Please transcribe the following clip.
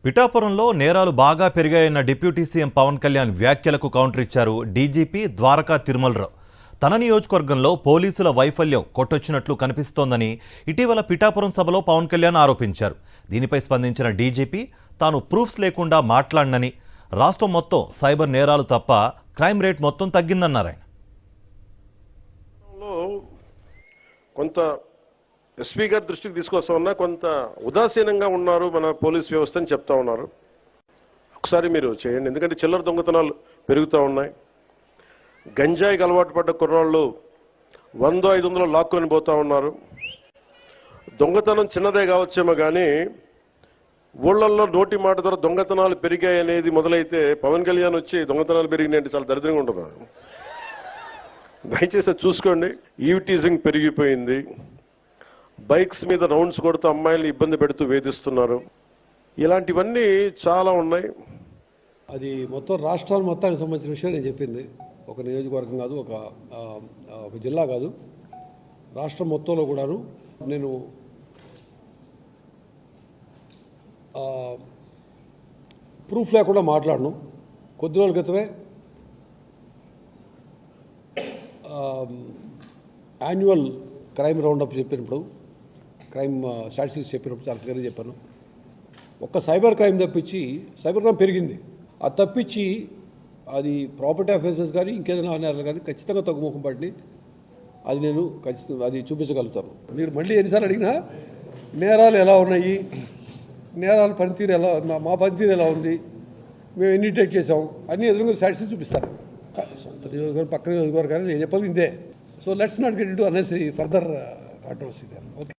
పిఠాపురంలో నేరాలు బాగా పెరిగాయన్న డిప్యూటీ సీఎం పవన్ కళ్యాణ్ వ్యాఖ్యలకు కౌంటర్ ఇచ్చారు డీజీపీ ద్వారకా తిరుమలరావు. తన నియోజకవర్గంలో పోలీసుల వైఫల్యం కొట్టొచ్చినట్లు కనిపిస్తోందని ఇటీవల పిఠాపురం సభలో పవన్ కళ్యాణ్ ఆరోపించారు. దీనిపై స్పందించిన డీజీపీ తాను ప్రూఫ్స్ లేకుండా మాట్లాడనని, రాష్ట్రం మొత్తం సైబర్ నేరాలు తప్ప క్రైమ్ రేట్ మొత్తం తగ్గిందన్నారు. ఆయన కొంత ఎస్పీ గారి దృష్టికి తీసుకొస్తా ఉన్నా కొంత ఉదాసీనంగా ఉన్నారు మన పోలీస్ వ్యవస్థ అని చెప్తా ఉన్నారు. ఒకసారి మీరు చేయండి, ఎందుకంటే చిల్లర దొంగతనాలు పెరుగుతూ ఉన్నాయి. గంజాయికి అలవాటు పడ్డ కుర్రాళ్ళు 100-500 లాక్కొని పోతా ఉన్నారు. దొంగతనం చిన్నదే కావచ్చేమో కానీ ఊళ్ళల్లో నోటి మాట ద్వారా దొంగతనాలు పెరిగాయి అనేది మొదలైతే పవన్ కళ్యాణ్ వచ్చి దొంగతనాలు పెరిగినాయంటే చాలా దరిద్రంగా ఉంటుంది. దయచేసి చూసుకోండి. ఈవిటీజింగ్ పెరిగిపోయింది. బైక్స్ మీద రౌండ్స్ కొడుతూ అమ్మాయిల్ని ఇబ్బంది పెడుతూ వేధిస్తున్నారు. ఇలాంటివన్నీ చాలా ఉన్నాయి. అది మొత్తం రాష్ట్రాలు మొత్తానికి సంబంధించిన విషయం నేను చెప్పింది. ఒక నియోజకవర్గం కాదు, ఒక జిల్లా కాదు, రాష్ట్రం మొత్తంలో కూడాను. నేను ప్రూఫ్ లేకుండా మాట్లాడను. కొద్ది రోజుల క్రితమే యాన్యువల్ క్రైమ్ రౌండప్ చెప్పినప్పుడు, క్రైమ్ స్టాటిస్టిక్స్ చెప్పినప్పుడు చాలా క్లియర్గా చెప్పాను. ఒక్క సైబర్ క్రైమ్ తప్పించి, సైబర్ క్రైమ్ పెరిగింది. అది తప్పించి అది ప్రాపర్టీ అఫెన్సెస్ కానీ ఇంకేదైనా నేరాలు కానీ ఖచ్చితంగా తగ్గుముఖం పడి అది నేను ఖచ్చితంగా అది చూపించగలుగుతాను. మీరు మళ్ళీ ఎన్నిసార్లు అడిగినా నేరాలు ఎలా ఉన్నాయి, నేరాల పనితీరు ఎలా, మా పనితీరు ఎలా ఉంది, మేము ఎన్ని డిటెక్ట్ చేసాం అన్నీ ఎదురుగా స్టాటిస్టిక్స్ చూపిస్తాను. సొంత నియోజకవర్గం పక్క నియోజకవర్గాన్ని నేను చెప్పాలి ఇందే. So let's not get into unnecessary further controversy. Okay.